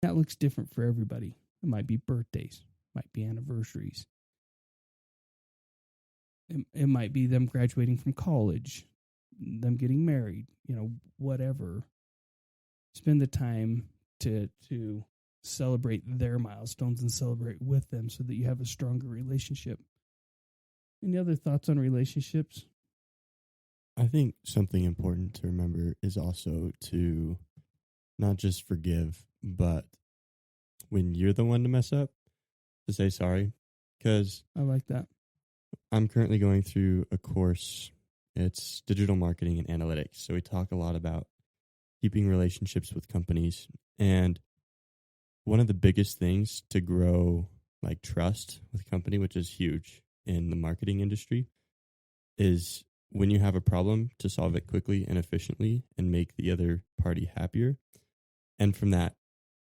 That looks different for everybody. It might be birthdays, might be anniversaries. It might be them graduating from college, them getting married, whatever. Spend the time to celebrate their milestones and celebrate with them so that you have a stronger relationship. Any other thoughts on relationships? I think something important to remember is also to not just forgive, but when you're the one to mess up, to say sorry. Because I like that. I'm currently going through a course. It's digital marketing and analytics. So we talk a lot about keeping relationships with companies. And one of the biggest things to grow like trust with a company, which is huge in the marketing industry, is when you have a problem to solve it quickly and efficiently and make the other party happier. And from that,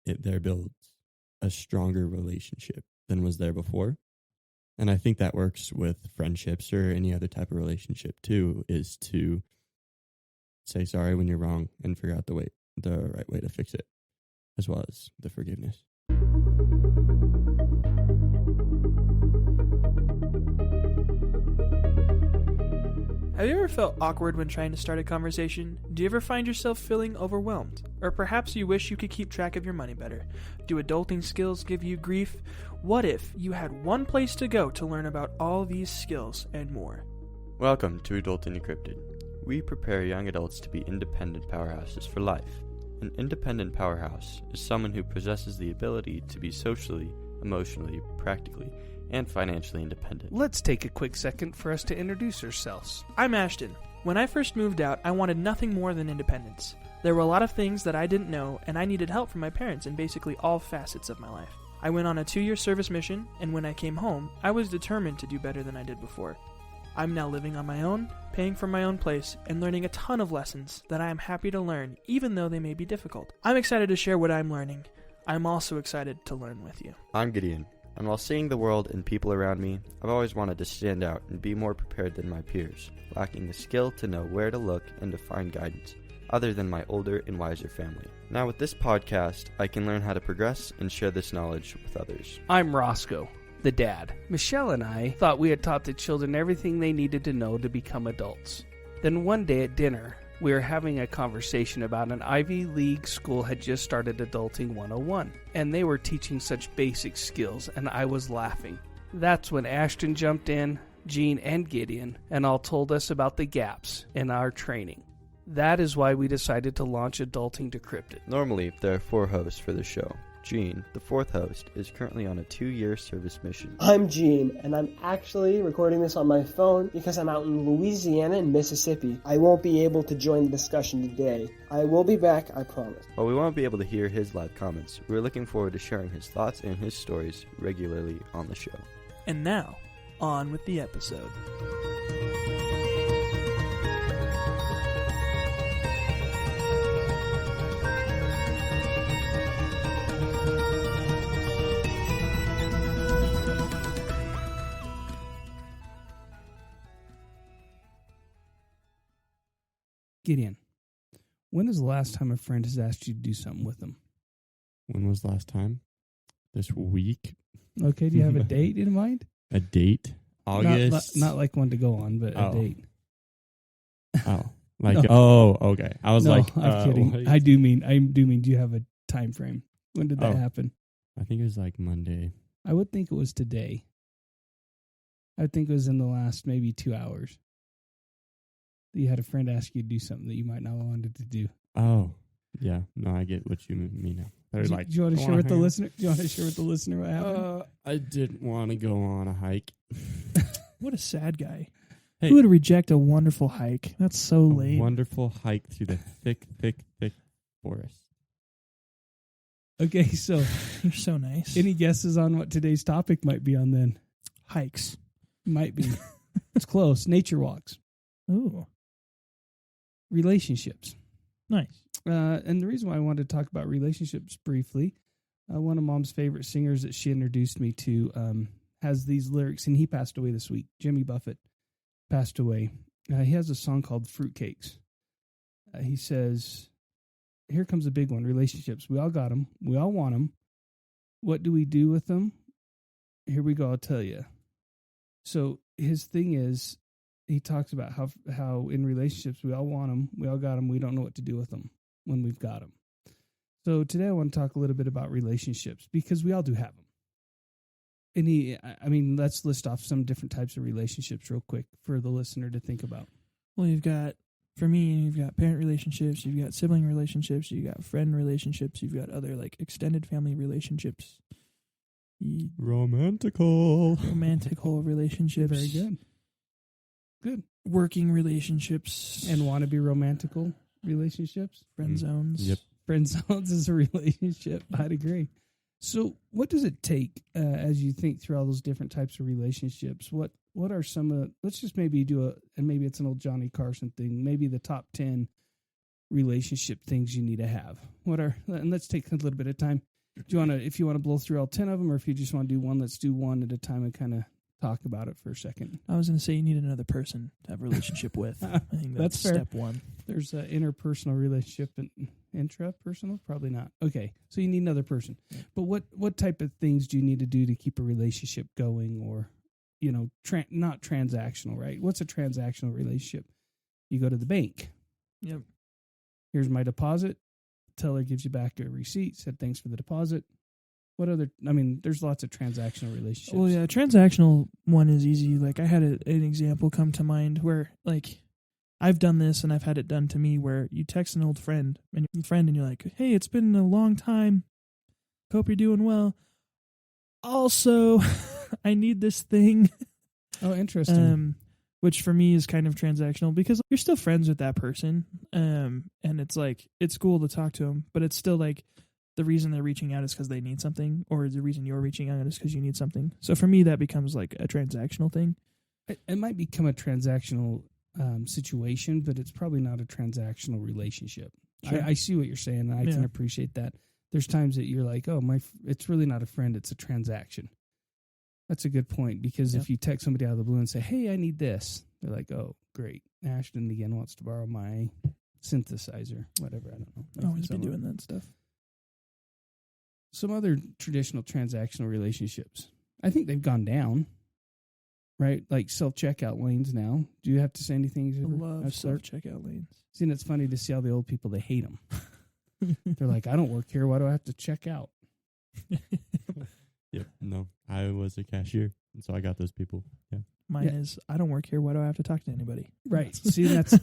it there builds a stronger relationship than was there before. And I think that works with friendships or any other type of relationship too, is to say sorry when you're wrong and figure out the right way to fix it, as well as the forgiveness. Have you ever felt awkward when trying to start a conversation? Do you ever find yourself feeling overwhelmed? Or perhaps you wish you could keep track of your money better. Do adulting skills give you grief? What if you had one place to go to learn about all these skills and more? Welcome to Adulting Encrypted. We prepare young adults to be independent powerhouses for life. An independent powerhouse is someone who possesses the ability to be socially, emotionally, practically, and financially independent. Let's take a quick second for us to introduce ourselves. I'm Ashton. When I first moved out, I wanted nothing more than independence. There were a lot of things that I didn't know, and I needed help from my parents in basically all facets of my life. I went on a 2-year service mission, and when I came home, I was determined to do better than I did before. I'm now living on my own, paying for my own place, and learning a ton of lessons that I am happy to learn, even though they may be difficult. I'm excited to share what I'm learning. I'm also excited to learn with you. I'm Gideon, and while seeing the world and people around me, I've always wanted to stand out and be more prepared than my peers, lacking the skill to know where to look and to find guidance, other than my older and wiser family. Now with this podcast, I can learn how to progress and share this knowledge with others. I'm Roscoe, the dad. Michelle and I thought we had taught the children everything they needed to know to become adults. Then one day at dinner, we were having a conversation about an Ivy League school had just started Adulting 101, and they were teaching such basic skills, and I was laughing. That's when Ashton jumped in, Gene and Gideon, and all told us about the gaps in our training. That is why we decided to launch Adulting Decrypted. Normally, there are 4 hosts for the show. Gene, the 4th host, is currently on a 2-year service mission. I'm Gene, and I'm actually recording this on my phone because I'm out in Louisiana and Mississippi. I won't be able to join the discussion today. I will be back, I promise. While we won't be able to hear his live comments, we're looking forward to sharing his thoughts and his stories regularly on the show. And now, on with the episode. Gideon, when is the last time a friend has asked you to do something with them? When was the last time? This week. Okay, do you have a date in mind? A date? August? Not like one to go on, but a date. Oh. Like, No. Okay. I was I'm kidding. what? I do mean, do you have a time frame? When did that happen? I think it was like Monday. I would think it was today. I would think it was in the last maybe 2 hours. You had a friend ask you to do something that you might not have wanted to do. Oh, yeah. No, I get what you mean now. Do you want to share with the listener? Do you want to share with the listener what happened? I didn't want to go on a hike. What a sad guy. Hey. Who would reject a wonderful hike? That's so lame. Wonderful hike through the thick forest. Okay, so You're so nice. any guesses on what today's topic might be on then? Hikes. Might be. It's close. Nature walks. Ooh, Relationships. nice. And the reason why I wanted to talk about relationships briefly, one of Mom's favorite singers that she introduced me to has these lyrics, and he passed away this week. Jimmy Buffett passed away. He has a song called Fruitcakes. He says, here comes a big one, relationships. We all got them. We all want them. What do we do with them? Here we go. I'll tell you. So his thing is, he talks about how in relationships, we all want them. We all got them. We don't know what to do with them when we've got them. So today I want to talk a little bit about relationships because we all do have them. And let's list off some different types of relationships real quick for the listener to think about. Well, you've got parent relationships, you've got sibling relationships, you've got friend relationships, you've got other like extended family relationships. Romantical relationships. Very good. Good. Working relationships. And wannabe romantical relationships. Friend zones. Yep. Friend zones is a relationship. I'd agree. So what does it take as you think through all those different types of relationships? What are some of, let's just maybe and maybe it's an old Johnny Carson thing, maybe the top 10 relationship things you need to have. And let's take a little bit of time. If you want to blow through all 10 of them, or if you just want to do one, let's do one at a time and kind of talk about it for a second. I was going to say you need another person to have a relationship with. I think that's fair. Step one. There's an interpersonal relationship and intrapersonal? Probably not. Okay, so you need another person. Yeah. But what type of things do you need to do to keep a relationship going, or, not transactional, right? What's a transactional relationship? You go to the bank. Yep. Here's my deposit. Teller gives you back a receipt, said thanks for the deposit. What other, there's lots of transactional relationships. Well, yeah, transactional one is easy. Like I had an example come to mind where like I've done this and I've had it done to me where you text an old friend and you're like, hey, it's been a long time. Hope you're doing well. Also, I need this thing. Oh, interesting. Which for me is kind of transactional because you're still friends with that person. And it's like, it's cool to talk to them, but it's still like the reason they're reaching out is because they need something, or the reason you're reaching out is because you need something. So for me, that becomes like a transactional thing. It might become a transactional situation, but it's probably not a transactional relationship. Sure. I see what you're saying, and I can appreciate that. There's times that you're like, oh, it's really not a friend, it's a transaction. That's a good point, because if you text somebody out of the blue and say, hey, I need this, they're like, oh, great. Ashton again wants to borrow my synthesizer, whatever, I don't know. I've always been doing that stuff. Some other traditional transactional relationships, I think they've gone down, right? Like self-checkout lanes now. Do you have to say anything? I love self-checkout lanes. See, and it's funny to see how the old people, they hate them. They're like, I don't work here. Why do I have to check out? Yep. No, I was a cashier, and so I got those people. Yeah. Mine is, I don't work here. Why do I have to talk to anybody? Right. See, that's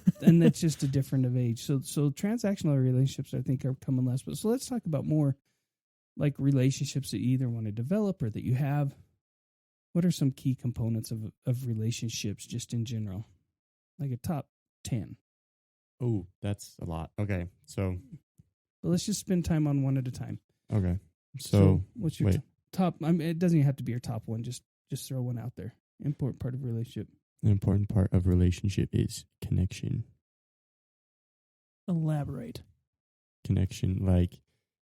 just a different of age. So transactional relationships, I think, are becoming less. But so let's talk about more like relationships that you either want to develop or that you have. What are some key components of relationships just in general? Like a top 10. Oh, that's a lot. Okay. So. Well, let's just spend time on one at a time. Okay. So what's your top? It doesn't even have to be your top one. Just throw one out there. Important part of a relationship. An important part of relationship is connection. Elaborate. Connection, like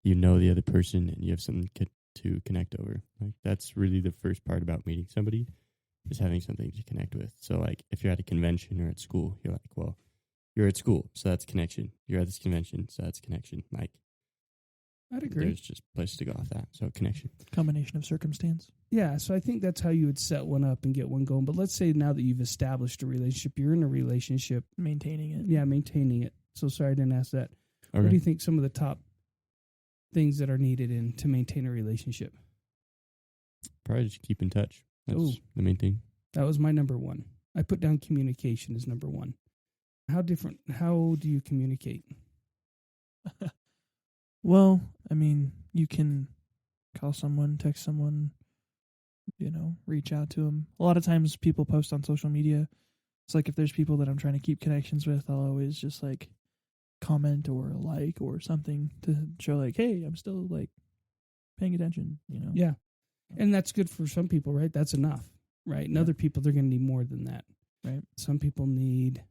you know the other person and you have something to connect over. Like that's really the first part about meeting somebody, is having something to connect with. So like if you're at a convention or at school, you're like, well, you're at school, so that's connection. You're at this convention, so that's connection. Like I'd agree. There's just places to go off that. So connection. Combination of circumstance. Yeah, so I think that's how you would set one up and get one going. But let's say now that you've established a relationship, you're in a relationship. Maintaining it. Yeah, maintaining it. So sorry I didn't ask that. Okay. What do you think some of the top things that are needed to maintain a relationship? Probably just keep in touch. That's the main thing. That was my number one. I put down communication as number one. How do you communicate? Well, you can call someone, text someone, reach out to them. A lot of times people post on social media. It's like if there's people that I'm trying to keep connections with, I'll always just like comment or like or something to show like, hey, I'm still like paying attention, Yeah. And that's good for some people, right? That's enough, right? And other people, they're going to need more than that, right? Some people need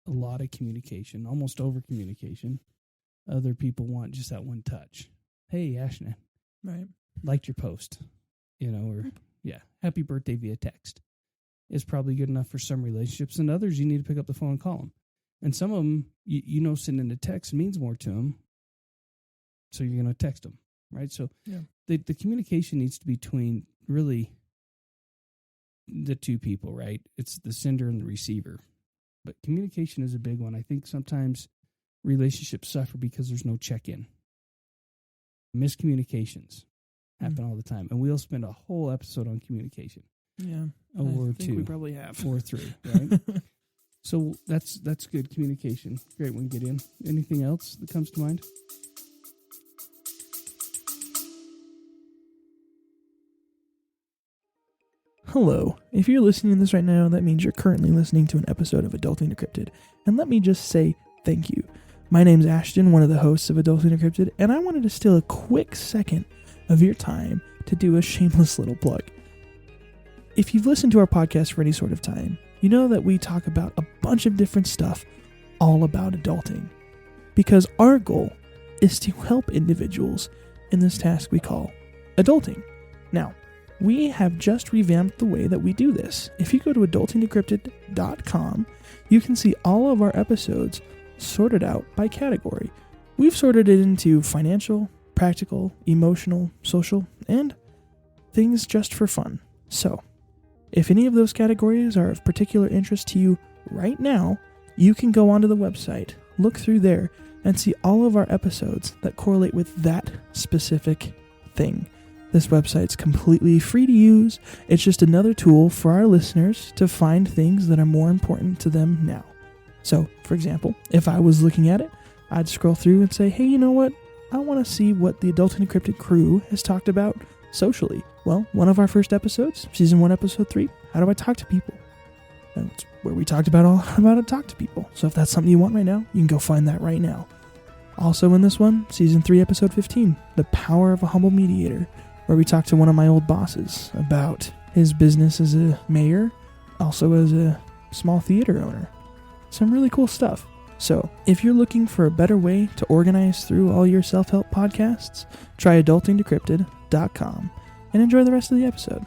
a lot of communication, almost over communication. Other people want just that one touch. Hey, Ashna. Right. Liked your post, or happy birthday via text is probably good enough for some relationships. And others, you need to pick up the phone and call them. And some of them, you know sending a text means more to them, so you're going to text them, right? So the communication needs to be between really the two people, right? It's the sender and the receiver. But communication is a big one. I think sometimes relationships suffer because there's no check-in. Miscommunications happen all the time. And we'll spend a whole episode on communication. Yeah. Or I think two. we probably have. Or three, right? So that's good communication. Great one, Gideon. Anything else that comes to mind? Hello. If you're listening to this right now, that means you're currently listening to an episode of Adulting Decrypted. And let me just say thank you. My name's Ashton, one of the hosts of Adulting Decrypted, and I wanted to steal a quick second of your time to do a shameless little plug. If you've listened to our podcast for any sort of time, you know that we talk about a bunch of different stuff all about adulting. Because our goal is to help individuals in this task we call adulting. Now, we have just revamped the way that we do this. If you go to adultingdecrypted.com, you can see all of our episodes sorted out by category. We've sorted it into financial, practical, emotional, social, and things just for fun. So, if any of those categories are of particular interest to you right now, you can go onto the website, look through there, and see all of our episodes that correlate with that specific thing. This website's completely free to use. It's just another tool for our listeners to find things that are more important to them now. So, for example, if I was looking at it, I'd scroll through and say, hey, you know what? I want to see what the Adulting Decrypted crew has talked about socially. Well, one of our first episodes, Season 1, Episode 3, How Do I Talk to People? That's where we talked about all about how to talk to people. So if that's something you want right now, you can go find that right now. Also in this one, Season 3, Episode 15, The Power of a Humble Mediator, where we talked to one of my old bosses about his business as a mayor, also as a small theater owner. Some really cool stuff. So, if you're looking for a better way to organize through all your self-help podcasts, try adultingdecrypted.com and enjoy the rest of the episode.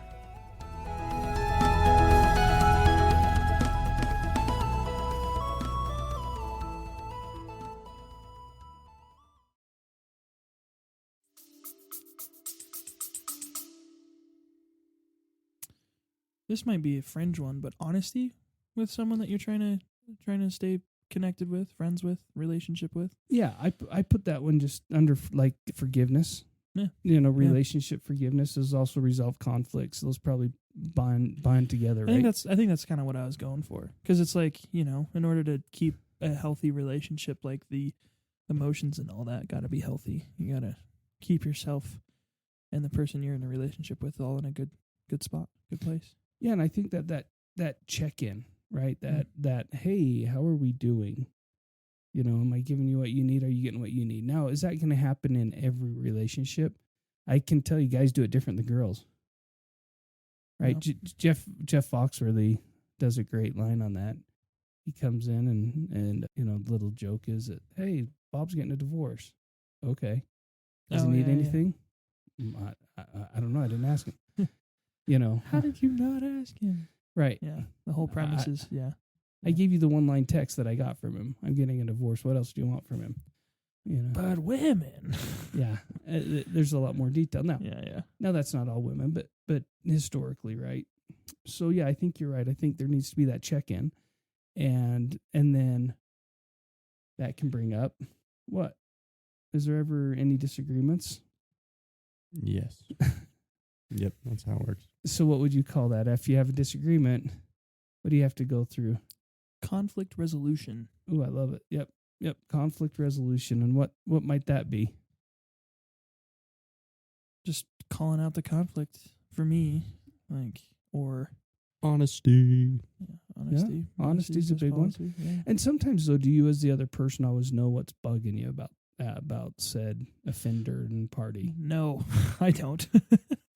This might be a fringe one, but honesty with someone that you're trying to stay connected with, friends with, relationship with. Yeah, I put that one just under like forgiveness. Yeah. You know, relationship forgiveness is also resolve conflicts. Those probably bind together, right? I think that's kind of what I was going for, because it's like, you know, in order to keep a healthy relationship, like the emotions and all that got to be healthy. You got to keep yourself and the person you're in a relationship with all in a good spot, good place. Yeah, and I think that check-in, right? That hey, how are we doing? You know, am I giving you what you need? Are you getting what you need? Now, is that going to happen in every relationship? I can tell you guys do it different than girls. Right? Yep. Jeff Foxworthy does a great line on that. He comes in and you know, the little joke is that, hey, Bob's getting a divorce. Okay. Does he need anything? Yeah. I don't know. I didn't ask him. You know. How did you not ask him? Right. Yeah. The whole premise is, I gave you the one-line text that I got from him. I'm getting a divorce. What else do you want from him? You know. But women. Yeah. There's a lot more detail. Now, Yeah. Now, that's not all women, but historically, right? So, yeah, I think you're right. I think there needs to be that check-in. And then that can bring up, what? Is there ever any disagreements? Yes. Yep, that's how it works. So what would you call that? If you have a disagreement, what do you have to go through? Conflict resolution. Ooh, I love it. Yep. Conflict resolution. And what might that be? Just calling out the conflict for me, like, or honesty. Yeah, honesty. Yeah, honesty's a big one. Yeah. And sometimes, though, do you as the other person always know what's bugging you about said offender and party? No, I don't.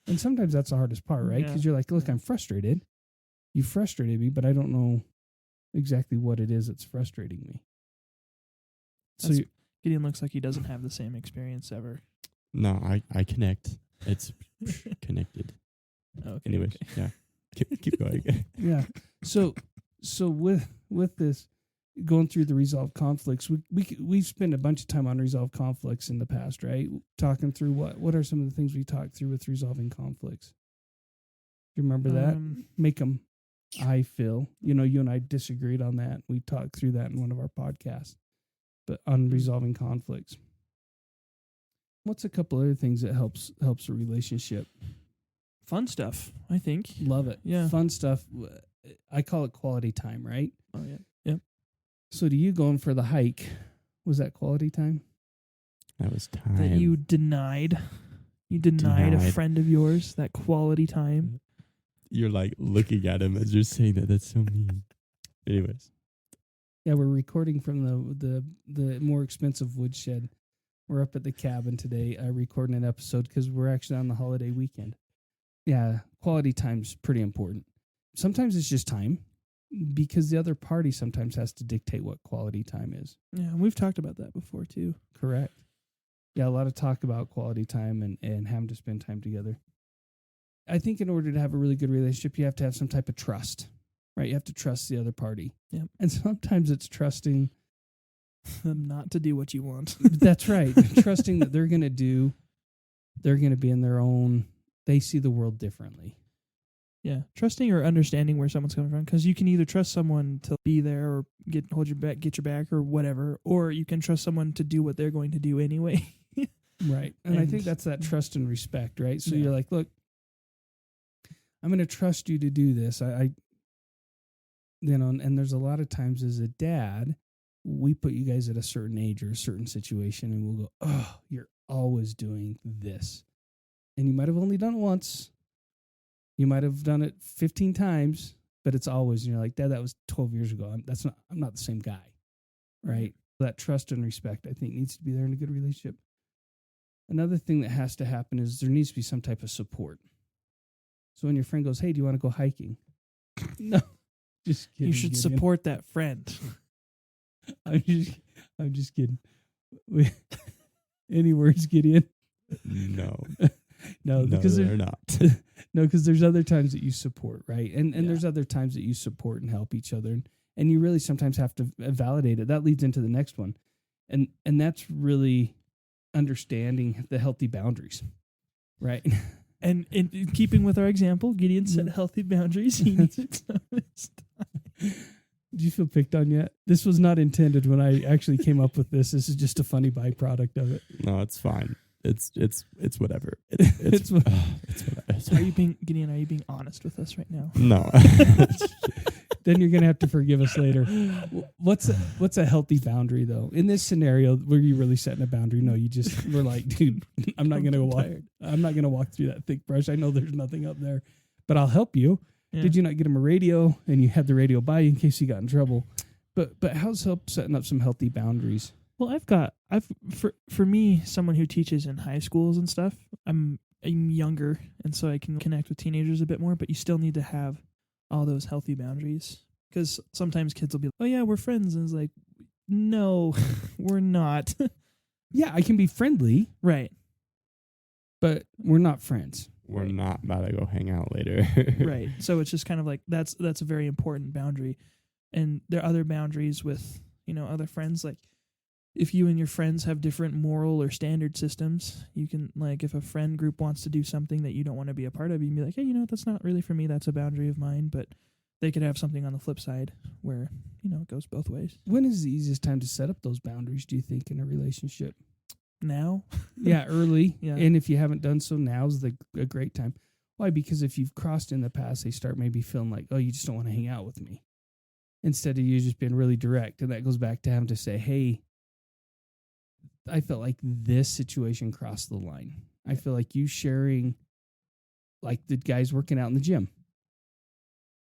And sometimes that's the hardest part, right? Because you're like, look, I'm frustrated. You frustrated me, but I don't know exactly what it is that's frustrating me. So Gideon looks like he doesn't have the same experience ever. No, I connect. It's connected. Okay. Anyways, yeah. Keep going. Yeah. So with this, going through the resolved conflicts, we've spent a bunch of time on resolved conflicts in the past, right? Talking through what are some of the things we talked through with resolving conflicts. Do you remember that? Make them. I feel, you and I disagreed on that. We talked through that in one of our podcasts, but on resolving conflicts. What's a couple other things that helps a relationship? Fun stuff, I think. Love it. Yeah. Fun stuff. I call it quality time, right? Oh, yeah. Yep. So to you going for the hike, was that quality time? That was time. That you denied. You denied a friend of yours that quality time. You're like looking at him as you're saying that. That's so mean. Anyways. Yeah, we're recording from the more expensive woodshed. We're up at the cabin today recording an episode because we're actually on the holiday weekend. Yeah, quality time's pretty important. Sometimes it's just time because the other party sometimes has to dictate what quality time is. Yeah, and we've talked about that before too. Correct. Yeah, a lot of talk about quality time and having to spend time together. I think in order to have a really good relationship, you have to have some type of trust, right? You have to trust the other party. Yep. And sometimes it's trusting them not to do what you want. That's right. Trusting that they're going to be in their own, they see the world differently. Yeah. Trusting or understanding where someone's coming from. Because you can either trust someone to be there or get your back or whatever, or you can trust someone to do what they're going to do anyway. Right. And I think that's that trust and respect, right? So Yeah. you're like, look, I'm going to trust you to do this. And there's a lot of times as a dad, we put you guys at a certain age or a certain situation and we'll go, oh, you're always doing this. And you might have only done it once. You might have done it 15 times, but it's always, you're like, Dad, that was 12 years ago. I'm not the same guy. Right. That trust and respect, I think, needs to be there in a good relationship. Another thing that has to happen is there needs to be some type of support. So when your friend goes, hey, do you want to go hiking? No, just kidding. You should Gideon. support that friend. I'm just kidding. Any words, Gideon? No. No, because they're not. No, because there's other times that you support, right? And Yeah. there's other times that you support and help each other. And you really sometimes have to validate it. That leads into the next one. And that's really understanding the healthy boundaries, right? And in keeping with our example, Gideon set healthy boundaries. He needs some of his time. Do you feel picked on yet? This was not intended when I actually came up with this. This is just a funny byproduct of it. No, it's fine. It's whatever. It's whatever. Are you being honest with us right now? No. Then you're gonna have to forgive us later. What's a healthy boundary though? In this scenario, were you really setting a boundary? No, you just were like, dude, I'm not gonna walk through that thick brush. I know there's nothing up there, but I'll help you. Yeah. Did you not get him a radio and you had the radio by you in case you got in trouble? But how's help setting up some healthy boundaries? Well, for me, someone who teaches in high schools and stuff, I'm younger, and so I can connect with teenagers a bit more, but you still need to have all those healthy boundaries. Because sometimes kids will be like, oh yeah, we're friends. And it's like, no, we're not. Yeah, I can be friendly. Right. But we're not friends. We're not about to go hang out later. Right. So it's just kind of like, that's a very important boundary. And there are other boundaries with, other friends. Like if you and your friends have different moral or standard systems, you can, like, if a friend group wants to do something that you don't want to be a part of, you can be like, hey, that's not really for me. That's a boundary of mine. But they could have something on the flip side where, it goes both ways. When is the easiest time to set up those boundaries, do you think, in a relationship? Now? Yeah, early. Yeah. And if you haven't done so, now's a great time. Why? Because if you've crossed in the past, they start maybe feeling like, oh, you just don't want to hang out with me. Instead of you just being really direct. And that goes back to having to say, hey, I felt like this situation crossed the line. I feel like you sharing, like the guys working out in the gym.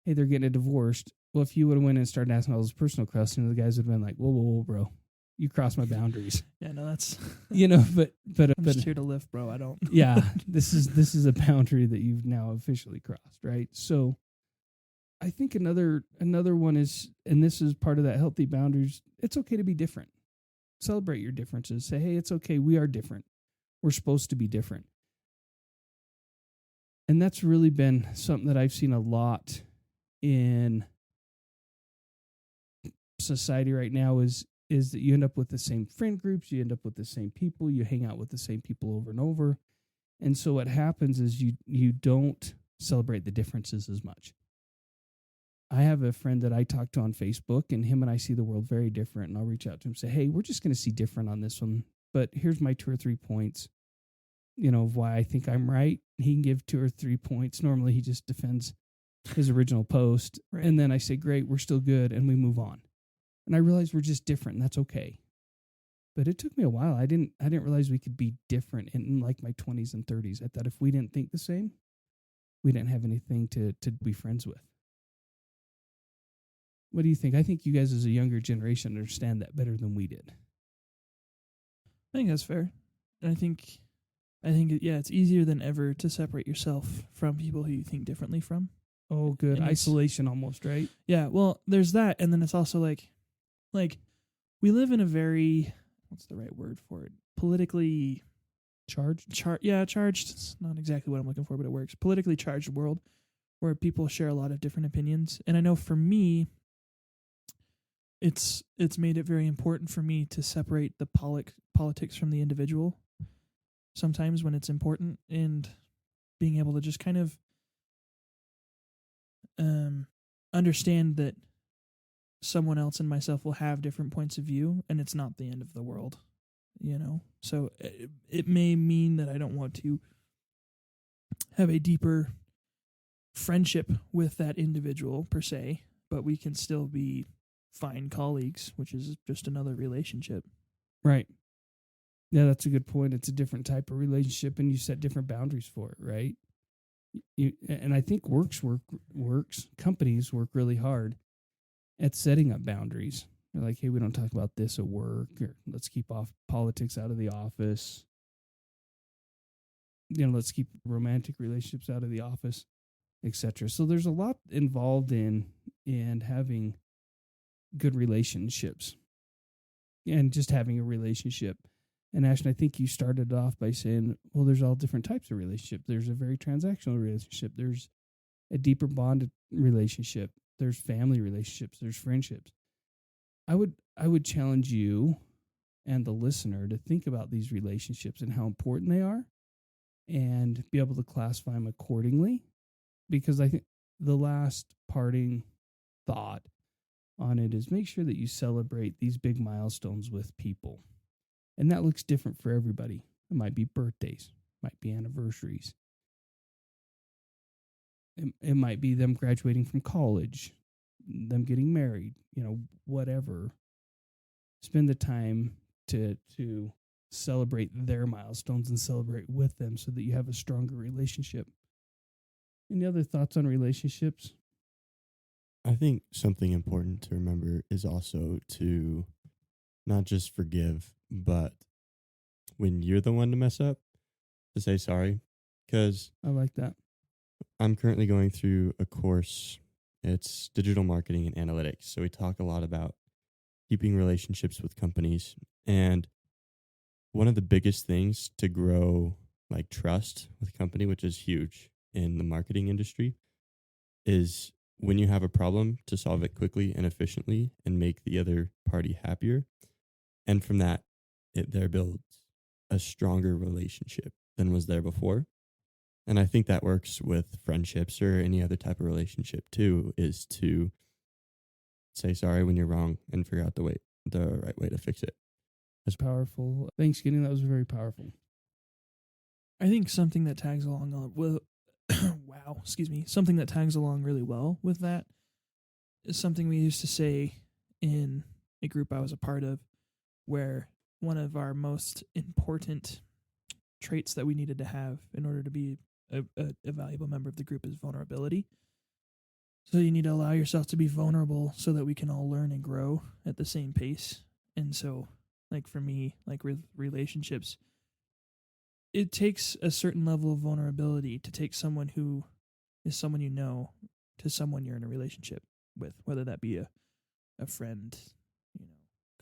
Hey, they're getting a divorced. Well, if you would have went and started asking all those personal questions, the guys would have been like, whoa, bro. You crossed my boundaries. Yeah, no, that's... but I'm just here to lift, bro. I don't... Yeah, this is a boundary that you've now officially crossed, right? So I think another one is, and this is part of that healthy boundaries, it's okay to be different. Celebrate your differences. Say, hey, it's okay. We are different. We're supposed to be different. And that's really been something that I've seen a lot in society right now is that you end up with the same friend groups, you end up with the same people, you hang out with the same people over and over. And so what happens is you don't celebrate the differences as much. I have a friend that I talk to on Facebook, and him and I see the world very different. And I'll reach out to him and say, hey, we're just going to see different on this one. But here's my 2 or 3 points, of why I think I'm right. He can give 2 or 3 points. Normally, he just defends his original post. Right. And then I say, great, we're still good. And we move on. And I realize we're just different, and that's okay. But it took me a while. I didn't realize we could be different in like my 20s and 30s. I thought if we didn't think the same, we didn't have anything to be friends with. What do you think? I think you guys as a younger generation understand that better than we did. I think that's fair. And I think it's easier than ever to separate yourself from people who you think differently from. Oh, good. And isolation almost, right? Yeah, well, there's that, and then it's also like we live in a very, what's the right word for it? Politically charged? Charged. It's not exactly what I'm looking for, but it works. Politically charged world where people share a lot of different opinions. And I know for me, it's made it very important for me to separate the politics from the individual sometimes when it's important, and being able to just kind of understand that someone else and myself will have different points of view, and it's not the end of the world, So it may mean that I don't want to have a deeper friendship with that individual per se, but we can still be fine colleagues, which is just another relationship. Right. Yeah, that's a good point. It's a different type of relationship, and you set different boundaries for it, right? And I think companies work really hard at setting up boundaries. They're like, hey, we don't talk about this at work, or let's keep off politics out of the office. Let's keep romantic relationships out of the office, etc. So there's a lot involved in having good relationships and just having a relationship. And Ashton, I think you started off by saying, well, there's all different types of relationship. There's a very transactional relationship. There's a deeper bonded relationship. There's family relationships. There's friendships. I would challenge you and the listener to think about these relationships and how important they are, and be able to classify them accordingly. Because I think the last parting thought on it is make sure that you celebrate these big milestones with people. And that looks different for everybody. It might be birthdays, might be anniversaries. It might be them graduating from college, them getting married, whatever. Spend the time to celebrate their milestones and celebrate with them so that you have a stronger relationship. Any other thoughts on relationships? I think something important to remember is also to not just forgive, but when you're the one to mess up, to say sorry. Because I like that. I'm currently going through a course. It's digital marketing and analytics. So we talk a lot about keeping relationships with companies. And one of the biggest things to grow like trust with a company, which is huge in the marketing industry, is when you have a problem to solve it quickly and efficiently and make the other party happier. And from that, it there builds a stronger relationship than was there before. And I think that works with friendships or any other type of relationship too, is to say sorry when you're wrong and figure out the right way to fix it. That's powerful. Thanks, Gideon. That was very powerful. I think something that tags along something that tags along really well with that is something we used to say in a group I was a part of, where one of our most important traits that we needed to have in order to be a valuable member of the group is vulnerability. So you need to allow yourself to be vulnerable so that we can all learn and grow at the same pace. And so, like for me, like with relationships, it takes a certain level of vulnerability to take someone who is someone you know to someone you're in a relationship with, whether that be a friend,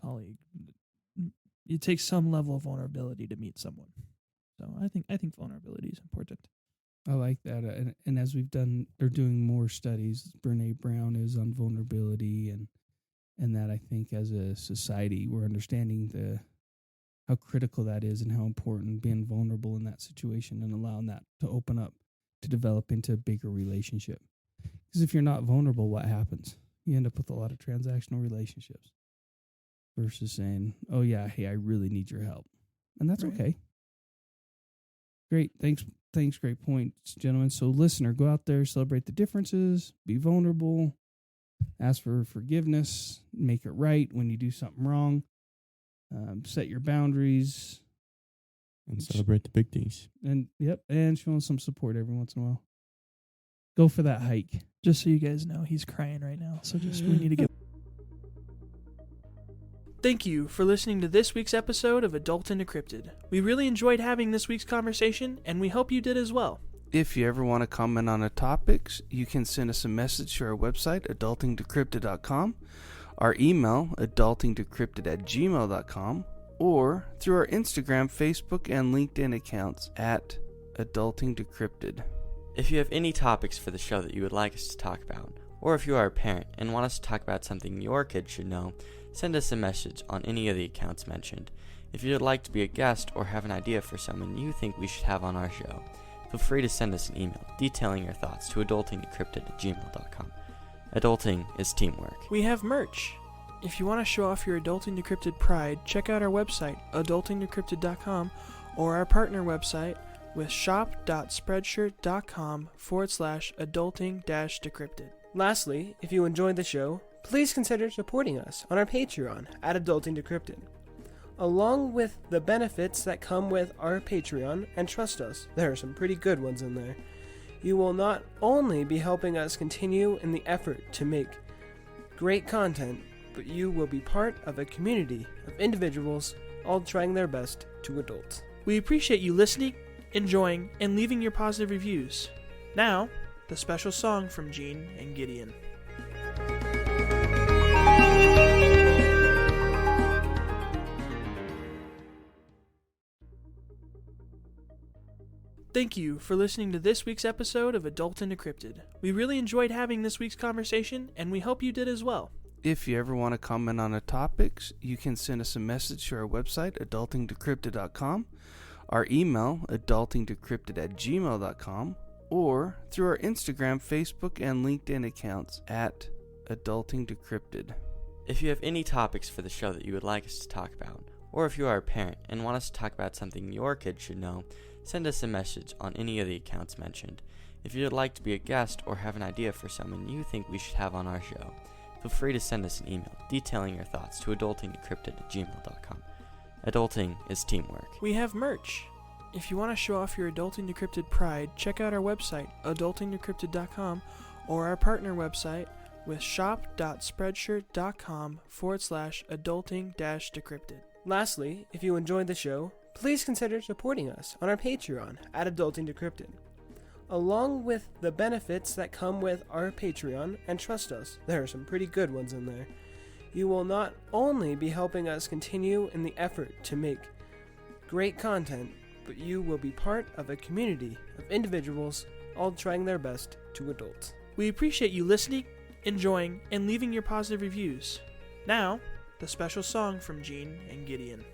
colleague. It takes some level of vulnerability to meet someone. So I think vulnerability is important. I like that. And as we've done, they're doing more studies. Brene Brown is on vulnerability, and And that I think as a society, we're understanding how critical that is and how important being vulnerable in that situation and allowing that to open up to develop into a bigger relationship. Because if you're not vulnerable, what happens? You end up with a lot of transactional relationships versus saying, oh yeah, hey, I really need your help. And that's okay. Great. Thanks. Great points, gentlemen. So listener, go out there, celebrate the differences, be vulnerable, ask for forgiveness, make it right when you do something wrong, set your boundaries. And celebrate the big things. And show them some support every once in a while. Go for that hike. Just so you guys know, he's crying right now. So we need to get. Thank you for listening to this week's episode of Adult and Decrypted. We really enjoyed having this week's conversation, and we hope you did as well. If you ever want to comment on a topic, you can send us a message to our website, adultingdecrypted.com, our email, adultingdecrypted@gmail.com, or through our Instagram, Facebook, and LinkedIn accounts at adultingdecrypted. If you have any topics for the show that you would like us to talk about, or if you are a parent and want us to talk about something your kids should know, send us a message on any of the accounts mentioned. If you would like to be a guest or have an idea for someone you think we should have on our show, feel free to send us an email detailing your thoughts to adultingdecrypted@gmail.com. Adulting is teamwork. We have merch. If you want to show off your Adulting Decrypted pride, check out our website, adultingdecrypted.com, or our partner website with shop.spreadshirt.com/adulting-decrypted. Lastly, if you enjoyed the show, please consider supporting us on our Patreon at Adulting Decrypted. Along with the benefits that come with our Patreon, and trust us, there are some pretty good ones in there, you will not only be helping us continue in the effort to make great content, but you will be part of a community of individuals all trying their best to adult. We appreciate you listening, enjoying, and leaving your positive reviews. Now, the special song from Gene and Gideon. Thank you for listening to this week's episode of Adult and Decrypted. We really enjoyed having this week's conversation, and we hope you did as well. If you ever want to comment on a topic, you can send us a message to our website, adultingdecrypted.com, our email, adultingdecrypted@gmail.com, or through our Instagram, Facebook, and LinkedIn accounts at adultingdecrypted. If you have any topics for the show that you would like us to talk about, or if you are a parent and want us to talk about something your kids should know, send us a message on any of the accounts mentioned. If you would like to be a guest or have an idea for someone you think we should have on our show, feel free to send us an email detailing your thoughts to adultingdecrypted@gmail.com. Adulting is teamwork. We have merch. If you want to show off your Adulting Decrypted pride, check out our website, adultingdecrypted.com, or our partner website with shop.spreadshirt.com/adulting-decrypted. Lastly, if you enjoyed the show, please consider supporting us on our Patreon at Adulting Decrypted. Along with the benefits that come with our Patreon, and trust us, there are some pretty good ones in there, you will not only be helping us continue in the effort to make great content, but you will be part of a community of individuals all trying their best to adult. We appreciate you listening, enjoying, and leaving your positive reviews. Now, the special song from Gene and Gideon.